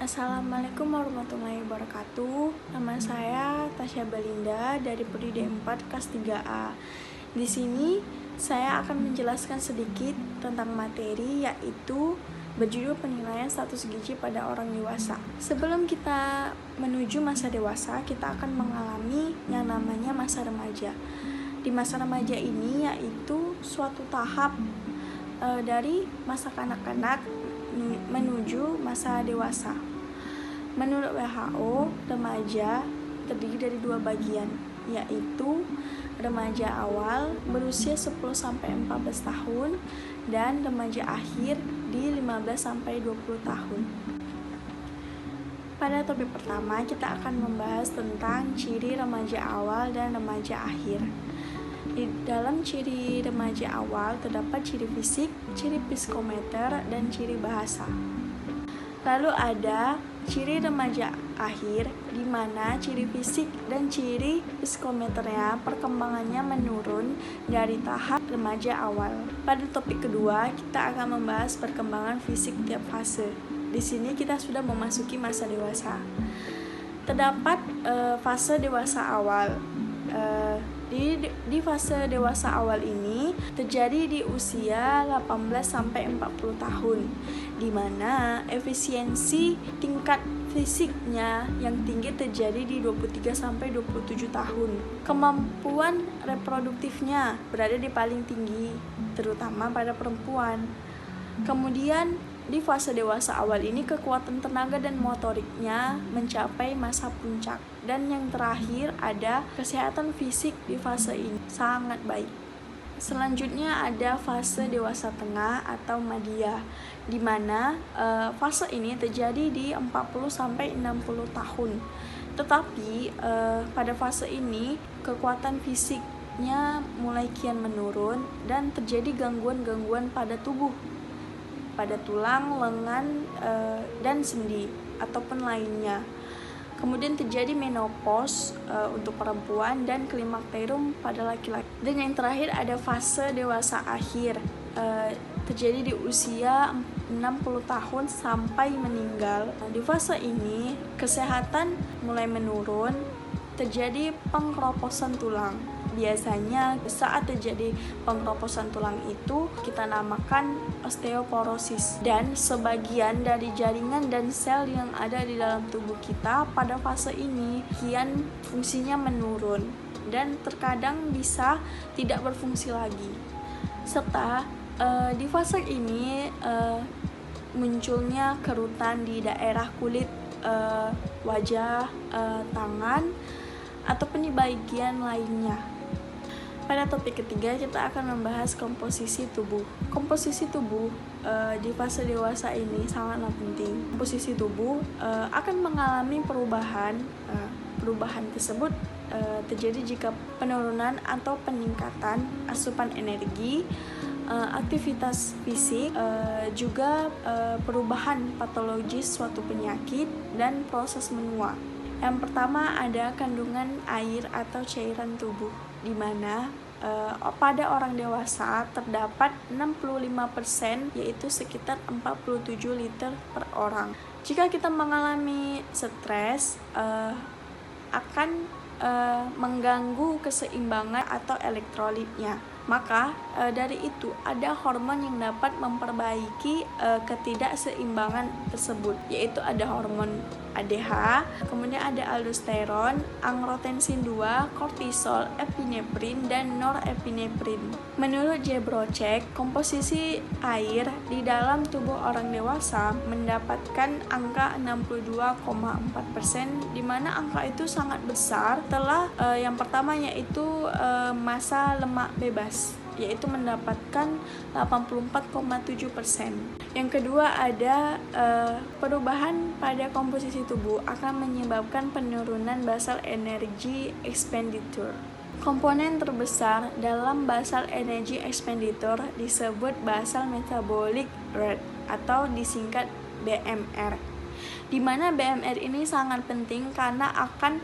Assalamualaikum warahmatullahi wabarakatuh. Nama saya Tasya Belinda dari Prodi D4 kelas 3A. Di sini saya akan menjelaskan sedikit tentang materi yaitu berjudul penilaian status gizi pada orang dewasa. Sebelum kita menuju masa dewasa, kita akan mengalami yang namanya masa remaja. Di masa remaja ini yaitu suatu tahap dari masa kanak-kanak menuju masa dewasa. Menurut WHO, remaja terdiri dari 2 bagian, yaitu remaja awal berusia 10-14 tahun dan remaja akhir di 15-20 tahun. Pada topik pertama, kita akan membahas tentang ciri remaja awal dan remaja akhir. Di dalam ciri remaja awal terdapat ciri fisik, ciri psikometer, dan ciri bahasa. Lalu ada ciri remaja akhir, di mana ciri fisik dan ciri psikometernya perkembangannya menurun dari tahap remaja awal. Pada topik kedua, kita akan membahas perkembangan fisik tiap fase. Di sini kita sudah memasuki masa dewasa. Terdapat fase dewasa awal. Di fase dewasa awal ini terjadi di usia 18-40 tahun, di mana efisiensi tingkat fisiknya yang tinggi terjadi di 23-27 tahun. Kemampuan reproduktifnya berada di paling tinggi, terutama pada perempuan. Kemudian di fase dewasa awal ini kekuatan tenaga dan motoriknya mencapai masa puncak. Dan yang terakhir ada kesehatan fisik di fase ini sangat baik. Selanjutnya ada fase dewasa tengah atau madya, di mana fase ini terjadi di 40-60 tahun. Tetapi pada fase ini kekuatan fisiknya mulai kian menurun dan terjadi gangguan-gangguan pada tubuh, pada tulang, lengan, dan sendi ataupun lainnya. Kemudian terjadi menopause untuk perempuan dan klimakterium pada laki-laki. Dan yang terakhir ada fase dewasa akhir, terjadi di usia 60 tahun sampai meninggal. Di fase ini kesehatan mulai menurun, terjadi pengkeroposan tulang. Biasanya saat terjadi pengkeroposan tulang itu kita namakan osteoporosis, dan sebagian dari jaringan dan sel yang ada di dalam tubuh kita pada fase ini kian fungsinya menurun dan terkadang bisa tidak berfungsi lagi. Serta di fase ini munculnya kerutan di daerah kulit, wajah, tangan, ataupun di bagian lainnya. Pada topik ketiga kita akan membahas komposisi tubuh. Komposisi tubuh di fase dewasa ini sangatlah penting. Komposisi tubuh akan mengalami perubahan. Perubahan tersebut terjadi jika penurunan atau peningkatan asupan energi, aktivitas fisik, juga perubahan patologis suatu penyakit dan proses menua. Yang pertama ada kandungan air atau cairan tubuh, di mana pada orang dewasa terdapat 65%, yaitu sekitar 47 liter per orang. Jika kita mengalami stres, akan mengganggu keseimbangan atau elektrolitnya. Maka dari itu ada hormon yang dapat memperbaiki ketidakseimbangan tersebut, yaitu ada hormon ADH, kemudian ada aldosteron, angiotensin 2, kortisol, epinefrin, dan norepinefrin. Menurut Jabrocek, komposisi air di dalam tubuh orang dewasa mendapatkan angka 62,4%, di mana angka itu sangat besar. Setelah yang pertama yaitu masa lemak bebas, yaitu mendapatkan 84,7%. Yang kedua ada perubahan pada komposisi tubuh akan menyebabkan penurunan basal energy expenditure. Komponen terbesar dalam basal energy expenditure disebut basal metabolic rate atau disingkat BMR. Di mana BMR ini sangat penting karena akan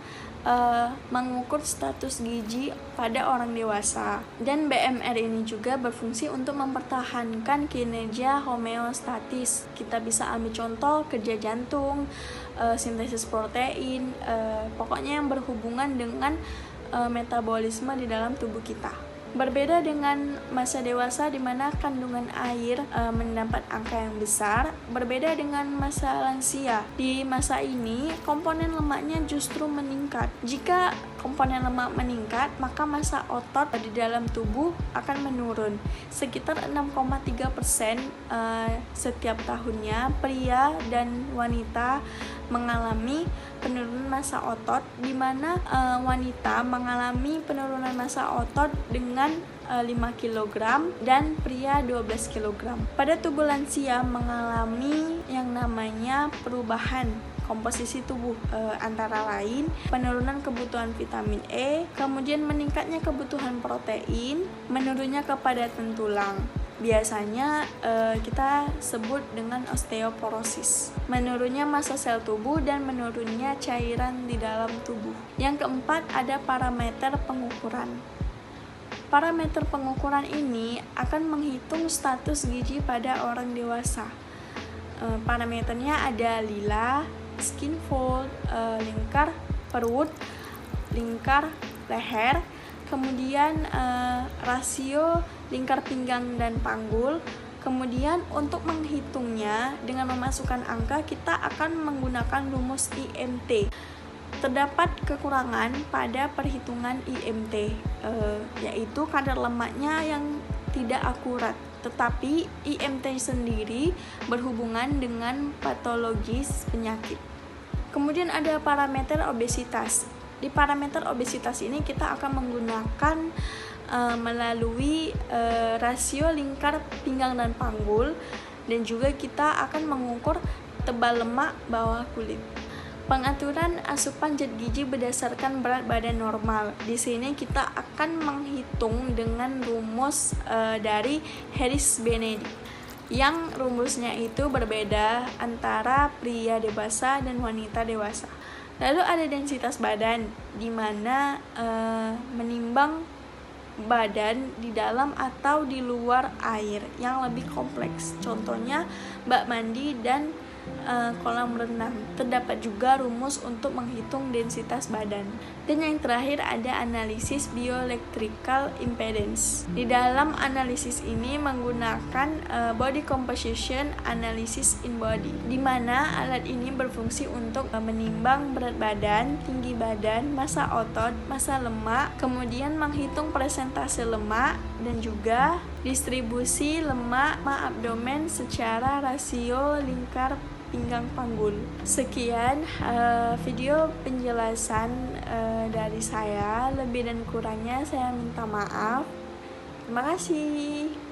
mengukur status gizi pada orang dewasa. Dan BMR ini juga berfungsi untuk mempertahankan kinerja homeostatis. Kita bisa ambil contoh kerja jantung, sintesis protein, pokoknya yang berhubungan dengan metabolisme di dalam tubuh kita. Berbeda dengan masa dewasa di mana kandungan air mendapat angka yang besar, berbeda dengan masa lansia. Di masa ini, komponen lemaknya justru meningkat. Jika komponen lemak meningkat, maka massa otot di dalam tubuh akan menurun. Sekitar 6,3% setiap tahunnya, pria dan wanita mengalami penurunan massa otot, di mana wanita mengalami penurunan massa otot dengan 5 kg dan pria 12 kg. Pada tubuh lansia mengalami yang namanya perubahan komposisi tubuh, antara lain penurunan kebutuhan vitamin E, kemudian meningkatnya kebutuhan protein, menurunnya kepadatan tulang. Biasanya kita sebut dengan osteoporosis, menurunnya massa sel tubuh dan menurunnya cairan di dalam tubuh. Yang keempat, ada parameter pengukuran. Parameter pengukuran ini akan menghitung status gizi pada orang dewasa. Parameternya ada lila, skin fold, lingkar perut, lingkar leher, kemudian rasio lingkar pinggang dan panggul. Kemudian untuk menghitungnya dengan memasukkan angka, kita akan menggunakan rumus IMT. Terdapat kekurangan pada perhitungan IMT, yaitu kadar lemaknya yang tidak akurat. Tetapi IMT sendiri berhubungan dengan patologis penyakit. Kemudian ada parameter obesitas. Di parameter obesitas ini kita akan menggunakan melalui rasio lingkar pinggang dan panggul, dan juga kita akan mengukur tebal lemak bawah kulit. Pengaturan asupan zat gizi berdasarkan berat badan normal. Di sini kita akan menghitung dengan rumus dari Harris-Benedict, yang rumusnya itu berbeda antara pria dewasa dan wanita dewasa. Lalu ada densitas badan, di mana menimbang badan di dalam atau di luar air yang lebih kompleks. Contohnya bak mandi dan kolam renang. Terdapat juga rumus untuk menghitung densitas badan. Dan yang terakhir ada analisis bioelectrical impedance. Di dalam analisis ini menggunakan body composition analysis in body, di mana alat ini berfungsi untuk menimbang berat badan, tinggi badan, massa otot, massa lemak, kemudian menghitung persentase lemak dan juga distribusi lemak abdomen secara rasio lingkar pinggang panggul. Sekian video penjelasan dari saya. Lebih dan kurangnya saya minta maaf. Terima kasih.